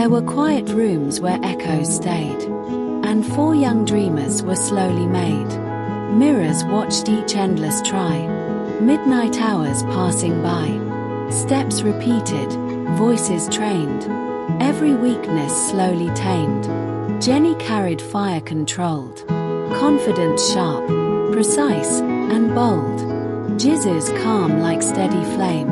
There were quiet rooms where echoes stayed, and 4 young dreamers were slowly made. Mirrors watched each endless try, midnight hours passing by. Steps repeated, voices trained, every weakness slowly tamed. Jennie carried fire controlled, confidence sharp, precise, and bold. Jisoo's calm like steady flame,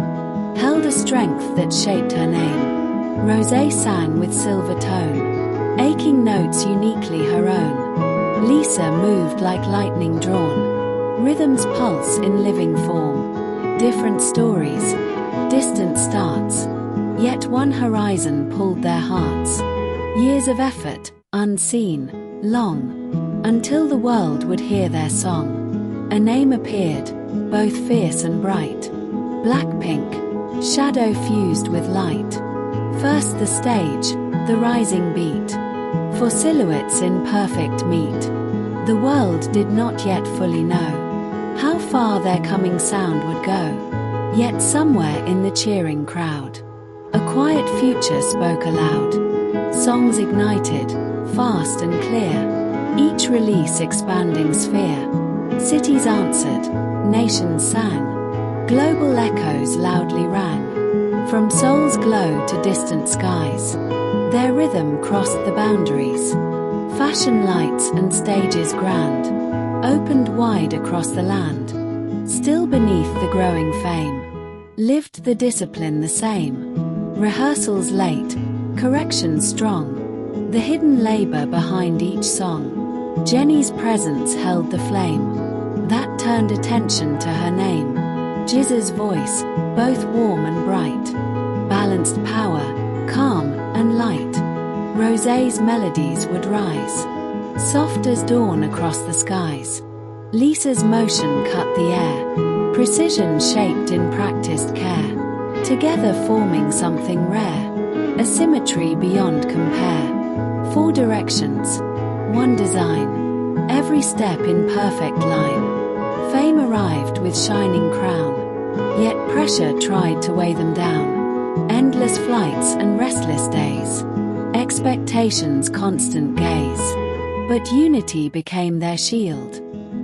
held a strength that shaped her name. Rosé sang with silver tone, aching notes uniquely her own. Lisa moved like lightning drawn, rhythms pulse in living form. Different stories, distant starts, yet one horizon pulled their hearts. Years of effort, unseen, long, until the world would hear their song. A name appeared, both fierce and bright. BLACKPINK, shadow fused with light. First the stage, the rising beat, for silhouettes in perfect meet. The world did not yet fully know how far their coming sound would go. Yet somewhere in the cheering crowd, a quiet future spoke aloud. Songs ignited, fast and clear, each release expanding sphere. Cities answered, nations sang, global echoes loudly rang. From Seoul's glow to distant skies, their rhythm crossed the boundaries. Fashion lights and stages grand opened wide across the land. Still beneath the growing fame lived the discipline the same. Rehearsals late, corrections strong, the hidden labor behind each song. Jennie's presence held the flame that turned attention to her name. Jisoo's voice, both warm and bright, balanced power, calm and light. Rosé's melodies would rise, soft as dawn across the skies. Lisa's motion cut the air, precision shaped in practiced care. Together forming something rare, a symmetry beyond compare. 4 directions, 1 design, every step in perfect line. Fame arrived with shining crown, yet pressure tried to weigh them down. Endless flights and restless days, expectations constant gaze. But unity became their shield,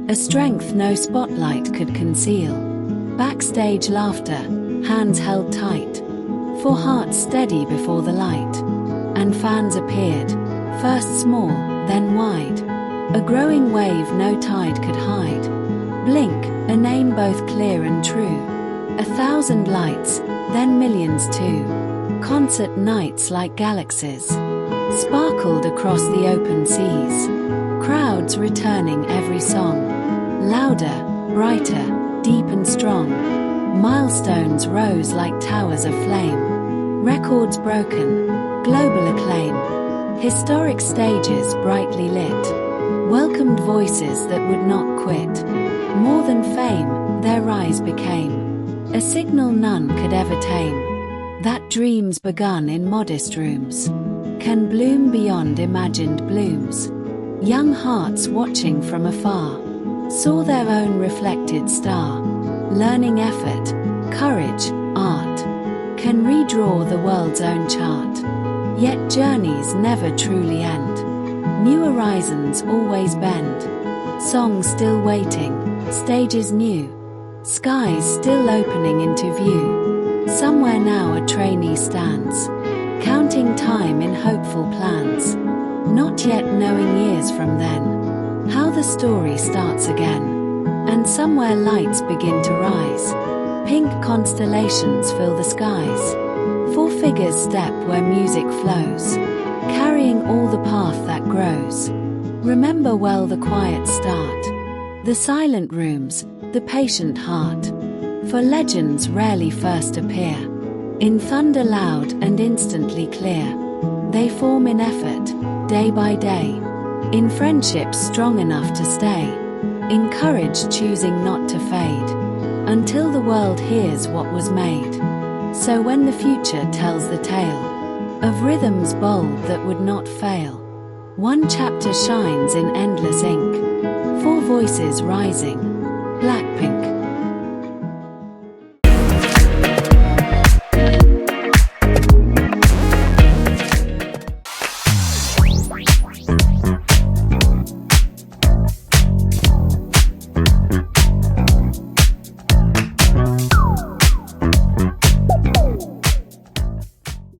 a strength no spotlight could conceal. Backstage laughter, hands held tight, 4 hearts steady before the light. And fans appeared, first small, then wide, a growing wave no tide could hide. Blink, a name both clear and true, 1,000 lights, then millions too. Concert nights like galaxies sparkled across the open seas. Crowds returning every song, louder, brighter, deep and strong. Milestones rose like towers of flame, records broken, global acclaim. Historic stages brightly lit, welcomed voices that would not quit. More than fame, their rise became a signal none could ever tame. That dreams begun in modest rooms can bloom beyond imagined blooms. Young hearts watching from afar saw their own reflected star. Learning effort, courage, art can redraw the world's own chart. Yet journeys never truly end. New horizons always bend. Songs still waiting, stages new, skies still opening into view. Somewhere now a trainee stands, counting time in hopeful plans, not yet knowing years from then how the story starts again. And somewhere lights begin to rise, pink constellations fill the skies. 4 figures step where music flows, carrying all the path that grows. Remember well the quiet start, the silent rooms, the patient heart. For legends rarely first appear in thunder loud and instantly clear. They form in effort, day by day, in friendships strong enough to stay, in courage choosing not to fade, until the world hears what was made. So when the future tells the tale of rhythms bold that would not fail, 1 chapter shines in endless ink, 4 voices rising, BLACKPINK.